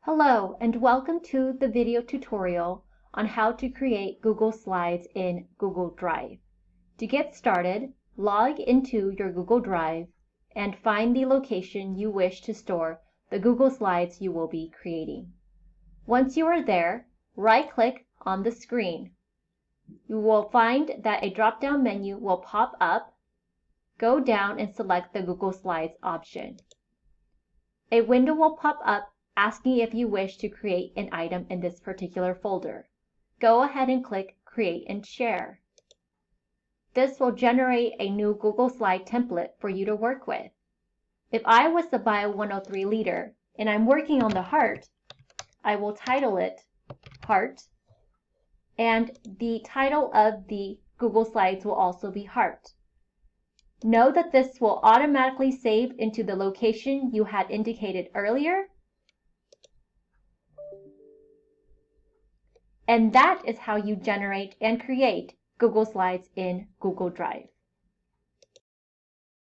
Hello and welcome to the video tutorial on how to create Google Slides in Google Drive. To get started, log into your Google Drive and find the location you wish to store the Google Slides you will be creating. Once you are there, right-click on the screen. You will find that a drop-down menu will pop up. Go down and select the Google Slides option. A window will pop up asking if you wish to create an item in this particular folder. Go ahead and click Create and Share. This will generate a new Google Slide template for you to work with. If I was the Bio 103 leader and I'm working on the heart, I will title it Heart, and the title of the Google Slides will also be Heart. Know that this will automatically save into the location you had indicated earlier. And that is how you generate and create Google Slides in Google Drive.